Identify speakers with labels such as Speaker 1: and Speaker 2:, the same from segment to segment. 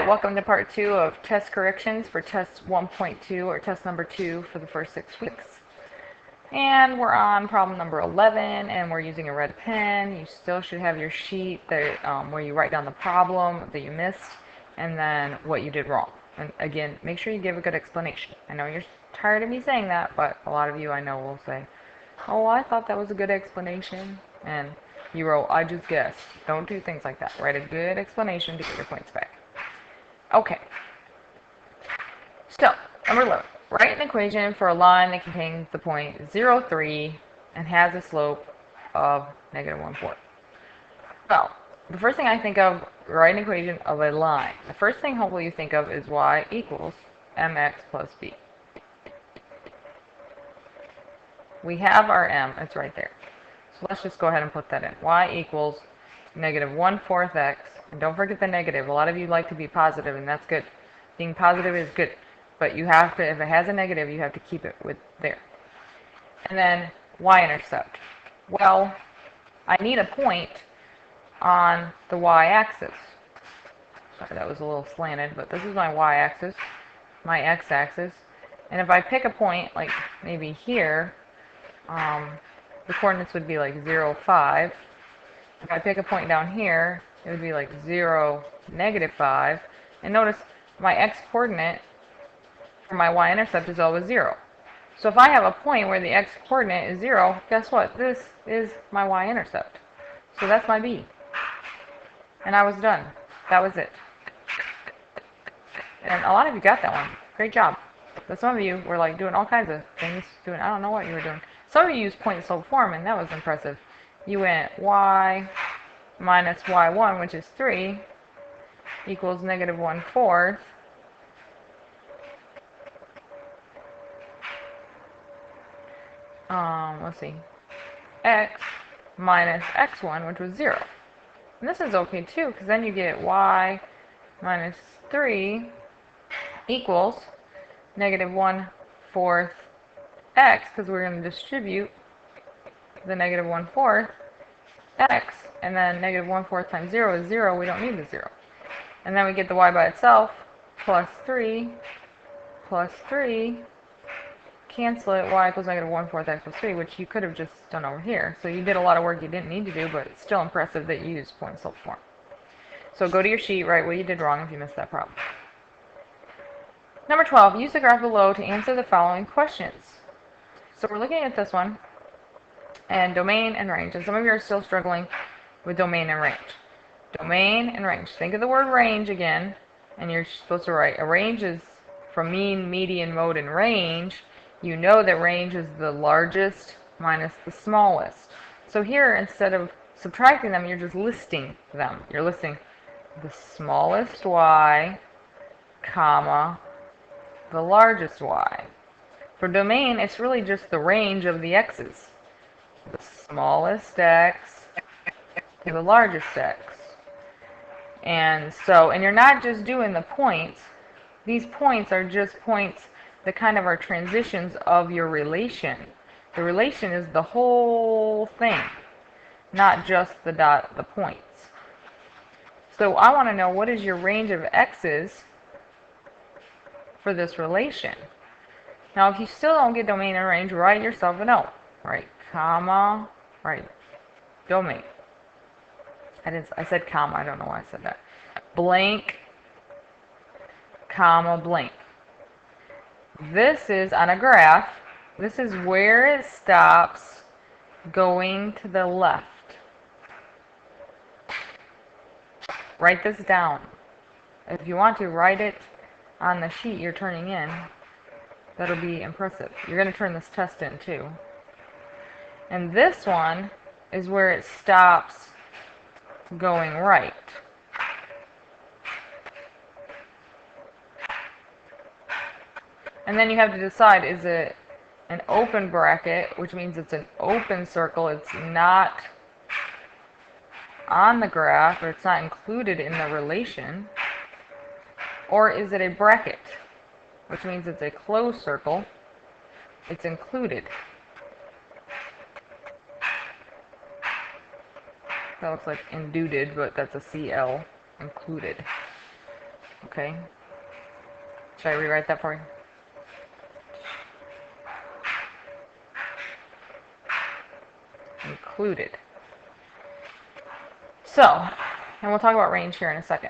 Speaker 1: Alright, welcome to part 2 of test corrections for test 1.2 or test number 2 for the first 6 weeks. And we're on problem number 11 and we're using a red pen. You still should have your sheet that, where you write down the problem that you missed and then what you did wrong. And again, make sure you give a good explanation. I know you're tired of me saying that, but a lot of you I know will say, oh, I thought that was a good explanation. And you wrote, I just guessed. Don't do things like that. Write a good explanation to get your points back. Okay, so number 11, write an equation for a line that contains the point 0, 3 and has a slope of negative 1/4. Well, the first thing I think of, write an equation of a line. The first thing hopefully you think of is y equals mx plus b. We have our m, it's right there. So let's just go ahead and put that in. Y equals negative 1/4 x. And don't forget the negative. A lot of you like to be positive, and that's good. Being positive is good. But you have to, if it has a negative, you have to keep it with there. And then y-intercept. Well, I need a point on the y-axis. Sorry, that was a little slanted, but this is my y-axis, my x-axis. And if I pick a point, like maybe here, the coordinates would be like 0, 5. If I pick a point down here, it would be like 0, negative 5. And notice my x-coordinate for my y-intercept is always 0. So if I have a point where the x-coordinate is 0, guess what? This is my y-intercept. So that's my b. And I was done. That was it. And a lot of you got that one. Great job. But some of you were like doing all kinds of things. I don't know what you were doing. Some of you used point slope form, and that was impressive. You went y minus y1, which is 3, equals negative 1/4. Let's see, x minus x1, which was 0. And this is okay too, because then you get y minus 3 equals negative 1/4 x, because we're going to distribute the negative 1/4 x, and then negative 1/4 times 0 is 0. We don't need the 0. And then we get the y by itself, plus 3, cancel it, y equals negative 1/4 x plus 3, which you could have just done over here. So you did a lot of work you didn't need to do, but it's still impressive that you used point slope form. So go to your sheet, write what you did wrong if you missed that problem. Number 12, use the graph below to answer the following questions. So we're looking at this one, and domain and range. And some of you are still struggling with domain and range. Domain and range. Think of the word range again, and you're supposed to write, a range is from mean, median, mode, and range. You know that range is the largest minus the smallest. So here, instead of subtracting them, you're just listing them. You're listing the smallest y, comma, the largest y. For domain, it's really just the range of the x's. The smallest x to the largest x. And you're not just doing the points. These points are just points that kind of are transitions of your relation. The relation is the whole thing, not just the points. So I want to know, what is your range of x's for this relation? Now, if you still don't get domain and range, write yourself a note. Right, comma, right, domain. I said comma, I don't know why I said that. Blank, comma, blank. This is on a graph. This is where it stops going to the left. Write this down. If you want to, write it on the sheet you're turning in. That'll be impressive. You're going to turn this test in too. And this one is where it stops going right. And then you have to decide, is it an open bracket, which means it's an open circle, it's not on the graph, or it's not included in the relation, or is it a bracket, which means it's a closed circle, it's included. That looks like induted, but that's a CL, included. Okay. Should I rewrite that for you? Included. So, and we'll talk about range here in a second.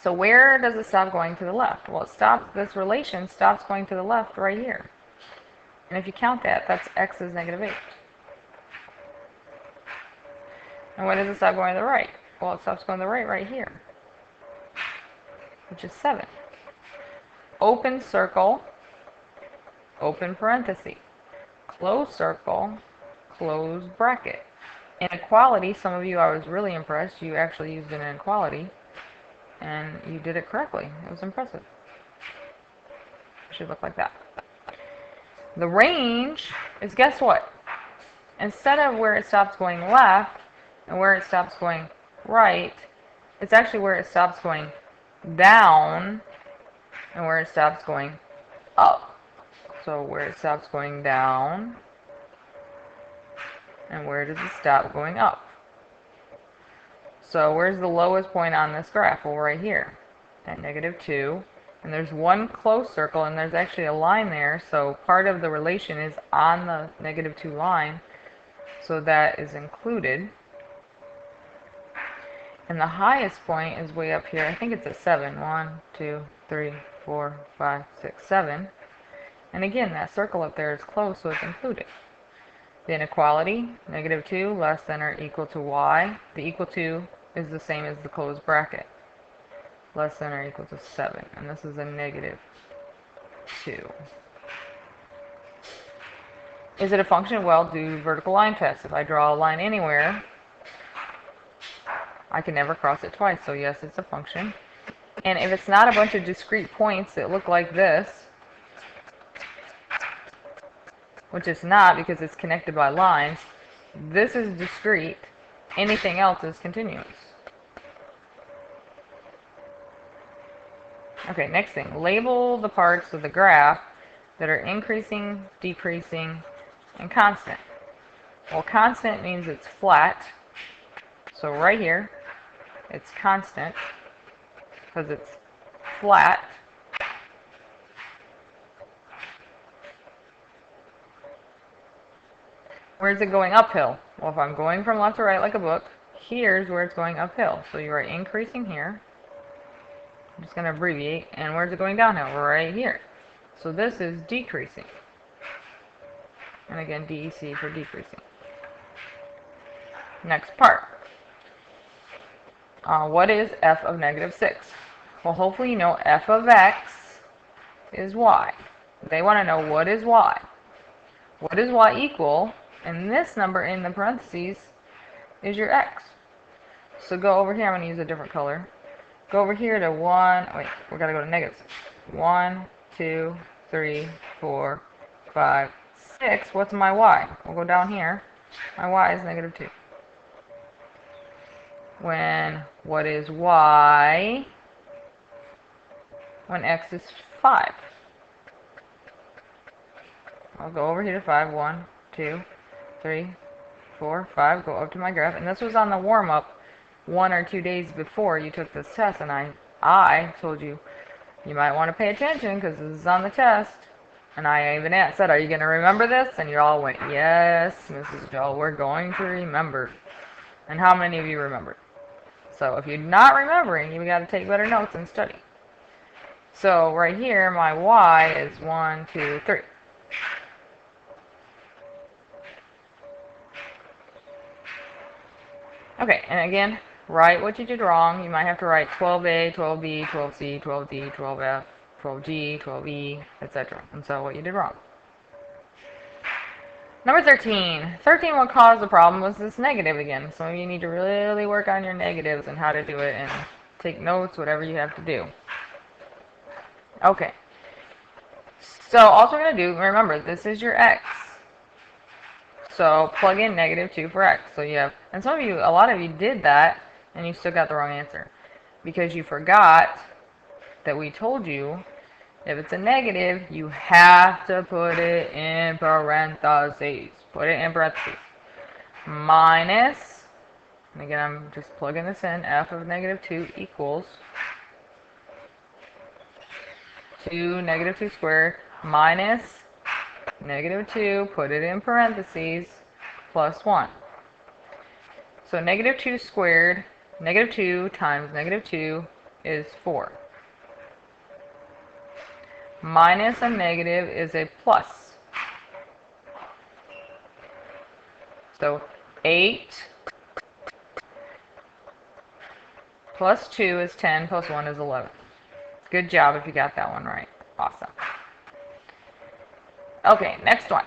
Speaker 1: So where does it stop going to the left? Well, this relation stops going to the left right here. And if you count that, that's x is -8. And when does it stop going to the right? Well, it stops going to the right here, which is 7. Open circle, open parenthesis. Close circle, close bracket. Inequality, some of you, I was really impressed. You actually used an inequality, and you did it correctly. It was impressive. It should look like that. The range is, guess what? Instead of where it stops going left and where it stops going right, it's actually where it stops going down and where it stops going up. So where it stops going down and where does it stop going up? So where's the lowest point on this graph? Well, right here at -2. And there's one closed circle, and there's actually a line there, so part of the relation is on the -2 line, so that is included. And the highest point is way up here. I think it's at 7. 1, 2, 3, 4, 5, 6, 7. And again, that circle up there is closed, so it's included. The inequality, -2 less than or equal to y. The equal to is the same as the closed bracket. Less than or equal to 7. And this is a -2. Is it a function? Well, do vertical line tests. If I draw a line anywhere, I can never cross it twice. So yes, it's a function. And if it's not a bunch of discrete points that look like this, which it's not because it's connected by lines, this is discrete. Anything else is continuous. Okay, next thing. Label the parts of the graph that are increasing, decreasing, and constant. Well, constant means it's flat. So right here, it's constant because it's flat. Where's it going uphill? Well, if I'm going from left to right like a book, here's where it's going uphill. So you are increasing here. I'm just going to abbreviate. And where's it going downhill? Right here. So this is decreasing. And again, DEC for decreasing. Next part. What is f of -6? Well, hopefully you know f of x is y. They want to know what is y. What does y equal? And this number in the parentheses is your x. So go over here. I'm going to use a different color. Go over here to 1. Wait, we've got to go to -6. 1, 2, 3, 4, 5, 6. What's my y? We'll go down here. My y is -2. What is y when x is 5? I'll go over here to 5. 1, 2, 3, 4, 5. Go up to my graph. And this was on the warm-up 1 or 2 days before you took this test. And I told you, you might want to pay attention because this is on the test. And I even said, are you going to remember this? And you all went, yes, Mrs. Joel, we're going to remember. And how many of you remembered? So if you're not remembering, you've got to take better notes and study. So right here, my y is 1, 2, 3. Okay, and again, write what you did wrong. You might have to write 12a, 12b, 12c, 12d, 12f, 12g, 12e, etc. And so what you did wrong. Number 13. 13, what caused the problem was this negative again. So you need to really work on your negatives and how to do it and take notes, whatever you have to do. Okay. So all we're going to do, remember, this is your x. So plug in -2 for x. So you have, and some of you, a lot of you did that, and you still got the wrong answer. Because you forgot that we told you if it's a negative, you have to put it in parentheses. Put it in parentheses. Minus, and again, I'm just plugging this in, f of -2 equals 2, negative 2 squared, minus negative 2, put it in parentheses, plus 1. So negative 2 squared, negative 2 times negative 2 is 4. Minus a negative is a plus. So 8 plus 2 is 10, plus 1 is 11. Good job if you got that one right. Awesome. Okay, next one.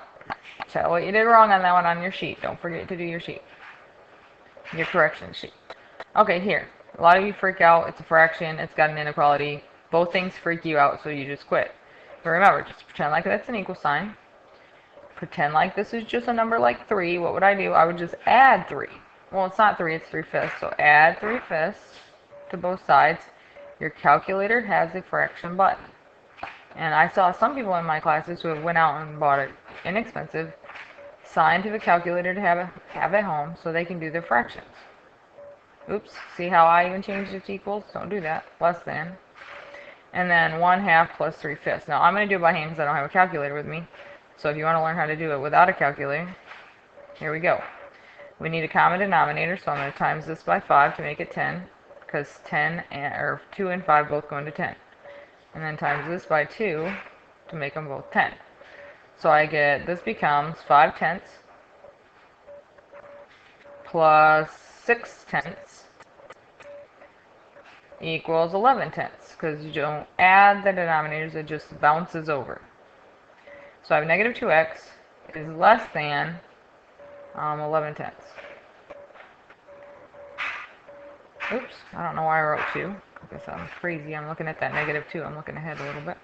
Speaker 1: Tell what you did wrong on that one on your sheet. Don't forget to do your sheet. Your correction sheet. Okay, here. A lot of you freak out. It's a fraction. It's got an inequality. Both things freak you out, so you just quit. But remember, just pretend like that's an equal sign. Pretend like this is just a number like 3. What would I do? I would just add 3. Well, it's not 3, it's 3/5. So add 3/5 to both sides. Your calculator has a fraction button. And I saw some people in my classes who went out and bought an inexpensive scientific calculator to have at home so they can do their fractions. Oops, see how I even changed it to equals? Don't do that. Less than. And then 1/2 plus 3/5. Now I'm going to do it by hand because I don't have a calculator with me. So if you want to learn how to do it without a calculator, here we go. We need a common denominator, so I'm going to times this by 5 to make it 10, because 2 and 5 both go into 10. And then times this by 2 to make them both 10. So I get, this becomes 5/10 plus 6/10 equals 11/10, because you don't add the denominators, it just bounces over. So I have negative 2x is less than 11/10. Oops, I don't know why I wrote 2. I guess I'm crazy. I'm looking at that negative 2. I'm looking ahead a little bit.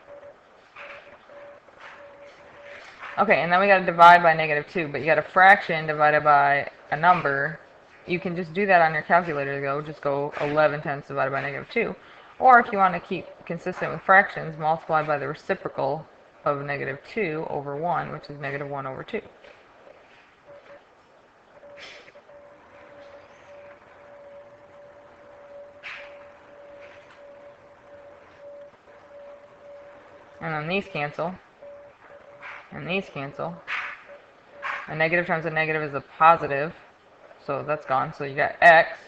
Speaker 1: Okay, and then we got to divide by negative 2, but you got a fraction divided by a number. You can just do that on your calculator, though. Just go 11/10 divided by negative 2. Or if you want to keep consistent with fractions, multiply by the reciprocal of negative 2 over 1, which is negative 1 over 2. And then these cancel. And these cancel. A negative times a negative is a positive. So that's gone. So you got x.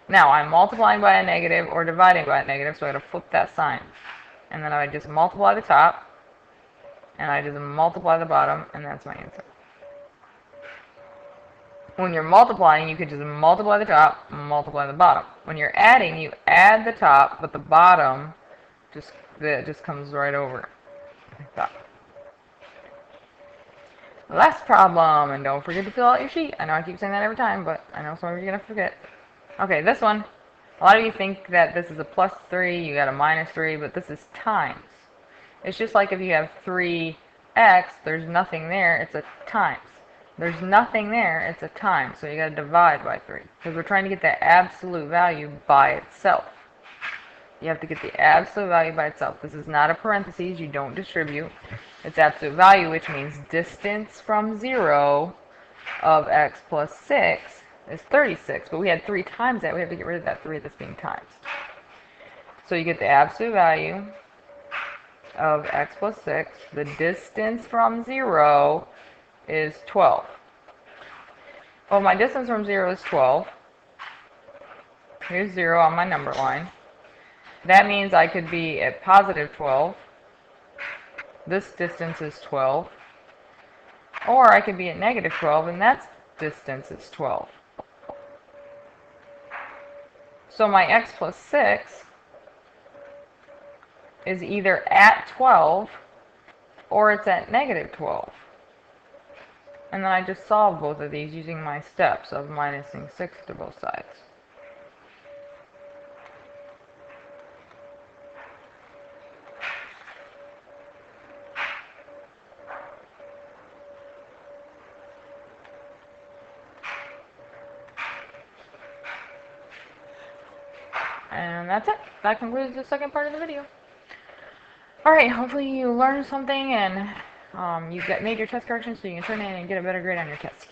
Speaker 1: Now I'm multiplying by a negative or dividing by a negative, so I got to flip that sign. And then I just multiply the top. And I just multiply the bottom, and that's my answer. When you're multiplying, you can just multiply the top, multiply the bottom. When you're adding, you add the top, but the bottom just comes right over. Like that. Last problem, and don't forget to fill out your sheet. I know I keep saying that every time, but I know some of you are going to forget. Okay, this one. A lot of you think that this is a plus 3, you got a minus 3, but this is times. It's just like if you have 3x, there's nothing there, it's a times. There's nothing there, it's a times. So you got to divide by 3. Because we're trying to get the absolute value by itself. You have to get the absolute value by itself. This is not a parentheses, you don't distribute. It's absolute value, which means distance from 0 of x plus 6 is 36. But we had 3 times that, we have to get rid of that 3 that's being times. So you get the absolute value of x plus 6. The distance from 0 is 12. Well, my distance from 0 is 12. Here's 0 on my number line. That means I could be at positive 12. This distance is 12. Or I could be at negative 12, and that distance is 12. So my x plus 6 is either at 12 or it's at negative 12. And then I just solve both of these using my steps of minusing 6 to both sides. And that's it. That concludes the second part of the video. Alright, hopefully you learned something and you made your test corrections so you can turn in and get a better grade on your test.